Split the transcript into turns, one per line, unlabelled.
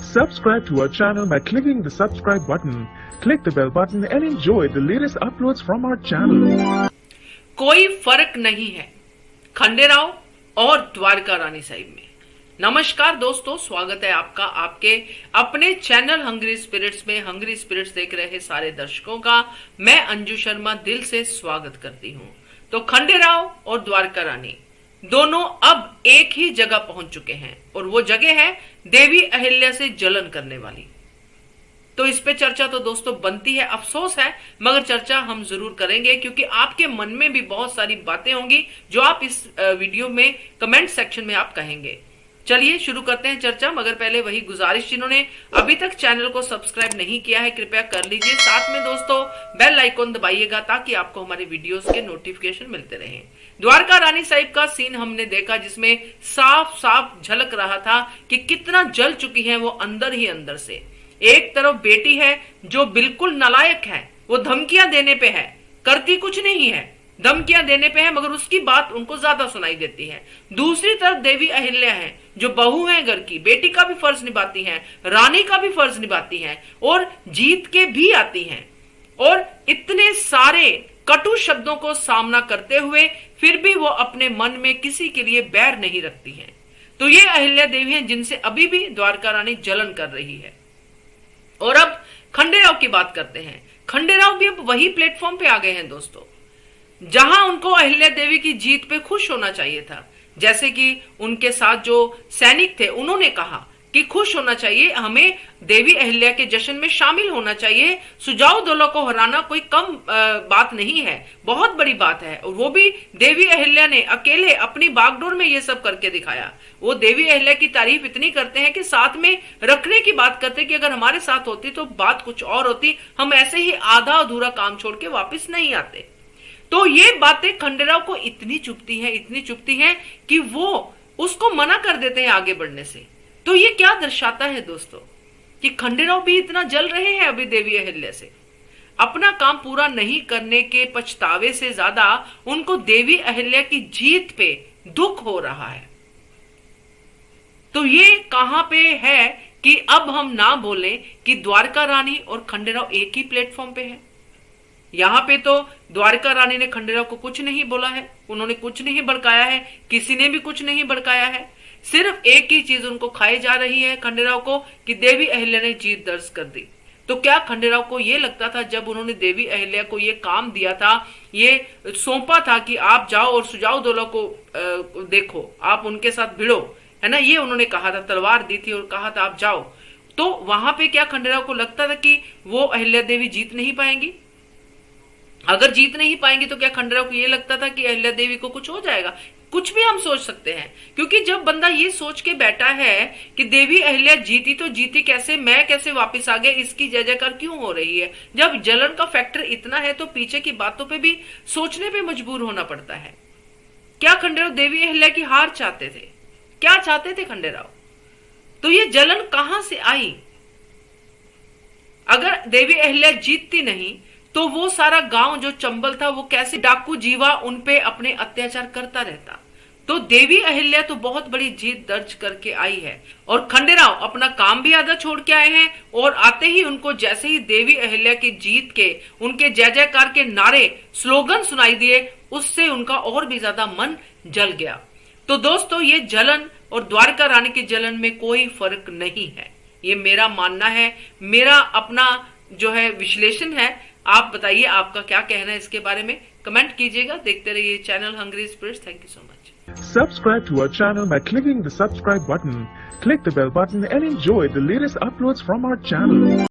Subscribe to our channel by clicking the subscribe button. Click the bell button and enjoy the latest uploads from our channel.
कोई फर्क नहीं है खंडे राव और द्वारका रानी साहिब में। नमस्कार दोस्तों, स्वागत है आपका आपके अपने चैनल हंग्री स्पिरिट्स में। हंग्री स्पिरिट्स देख रहे सारे दर्शकों का मैं अंजू शर्मा दिल से स्वागत करती हूँ। तो खंडे राव और द्वारका रानी दोनों अब एक ही जगह पहुंच चुके हैं और वो जगह है देवी अहिल्या से जलन करने वाली। तो इस पे चर्चा तो दोस्तों बनती है, अफसोस है मगर चर्चा हम जरूर करेंगे क्योंकि आपके मन में भी बहुत सारी बातें होंगी जो आप इस वीडियो में कमेंट सेक्शन में आप कहेंगे। चलिए शुरू करते हैं चर्चा, मगर पहले वही गुजारिश, जिन्होंने अभी तक चैनल को सब्सक्राइब नहीं किया है कृपया कर लीजिए। साथ में दोस्तों बेल आइकॉन दबाइएगा ताकि आपको हमारे वीडियोस के नोटिफिकेशन मिलते रहें। द्वारका रानी साहिब का सीन हमने देखा जिसमें साफ साफ झलक रहा था कि कितना जल चुकी है वो अंदर ही अंदर से। एक तरफ बेटी है जो बिल्कुल नालायक है, वो धमकियां देने पे है, करती कुछ नहीं है, धमकियां देने पे है मगर उसकी बात उनको ज्यादा सुनाई देती है। दूसरी तरफ देवी अहिल्या है जो बहू है घर की, बेटी का भी फर्ज निभाती हैं, रानी का भी फर्ज निभाती हैं और जीत के भी आती हैं। और इतने सारे कटु शब्दों को सामना करते हुए फिर भी वो अपने मन में किसी के लिए बैर नहीं रखती हैं। तो ये अहिल्या देवी हैं जिनसे अभी भी द्वारका रानी जलन कर रही है। और अब खंडे राव की बात करते हैं। खंडे राव भी अब वही प्लेटफॉर्म पे आ गए हैं दोस्तों जहां उनको अहिल्या देवी की जीत पे खुश होना चाहिए था। जैसे कि उनके साथ जो सैनिक थे उन्होंने कहा कि खुश होना चाहिए, हमें देवी अहिल्या के जश्न में शामिल होना चाहिए। सुजाऊ दोला को हराना कोई कम बात नहीं है, बहुत बड़ी बात है। और वो भी देवी अहिल्या ने अकेले अपनी बागडोर में ये सब करके दिखाया। वो देवी अहिल्या की तारीफ इतनी करते हैं कि साथ में रखने की बात करते कि अगर हमारे साथ होती तो बात कुछ और होती, हम ऐसे ही आधा अधूरा काम छोड़ के वापिस नहीं आते। तो ये बातें खंडेराव को इतनी चुभती हैं कि वो उसको मना कर देते हैं आगे बढ़ने से। तो ये क्या दर्शाता है दोस्तों कि खंडेराव भी इतना जल रहे हैं अभी देवी अहिल्या से। अपना काम पूरा नहीं करने के पछतावे से ज्यादा उनको देवी अहिल्या की जीत पे दुख हो रहा है। तो ये कहां पे है कि अब हम ना बोलें कि द्वारका रानी और खंडेराव एक ही प्लेटफॉर्म पे है। यहां पे तो द्वारका रानी ने खंडेराव को कुछ नहीं बोला है, उन्होंने कुछ नहीं भड़काया है, किसी ने भी कुछ नहीं भड़काया है। सिर्फ एक ही चीज उनको खाई जा रही है खंडेराव को कि देवी अहिल्या ने जीत दर्ज कर दी। तो क्या खंडेराव को यह लगता था जब उन्होंने देवी अहिल्या को यह काम दिया था, ये सौंपा था कि आप जाओ और सुजाऊ दोला को देखो, आप उनके साथ भिड़ो, है ना, ये उन्होंने कहा था, तलवार दी थी और कहा था आप जाओ। तो वहां पे क्या खंडेराव को लगता था कि वो अहिल्या देवी जीत नहीं पाएंगी? अगर जीत नहीं पाएंगे तो क्या खंडेराव को यह लगता था कि अहिल्या देवी को कुछ हो जाएगा? कुछ भी हम सोच सकते हैं, क्योंकि जब बंदा ये सोच के बैठा है कि देवी अहिल्या जीती तो जीती कैसे, मैं कैसे वापस आ गया, इसकी जय जयकार क्यों हो रही है, जब जलन का फैक्टर इतना है तो पीछे की बातों पे भी सोचने पे मजबूर होना पड़ता है। क्या खंडेराव देवी अहिल्या की हार चाहते थे? क्या चाहते थे खंडेराव? तो ये जलन कहां से आई? अगर देवी अहिल्या जीतती नहीं तो वो सारा गांव जो चंबल था वो कैसे डाकू जीवा उनपे अपने अत्याचार करता रहता। तो देवी अहिल्या तो बहुत बड़ी जीत दर्ज करके आई है और खंडेराव अपना काम भी आधा छोड़ के आए हैं और आते ही उनको जैसे ही देवी अहिल्या की जीत के उनके जय जयकार के नारे स्लोगन सुनाई दिए, उससे उनका और भी ज्यादा मन जल गया। तो दोस्तों ये जलन और द्वारका रानी की जलन में कोई फर्क नहीं है, ये मेरा मानना है, मेरा अपना जो है विश्लेषण है। आप बताइए आपका क्या कहना है इसके बारे में, कमेंट कीजिएगा। देखते रहिए channel hungry spirits. Thank you so much.
Subscribe to our channel by clicking the subscribe button. Click the bell button and enjoy the latest uploads from our channel.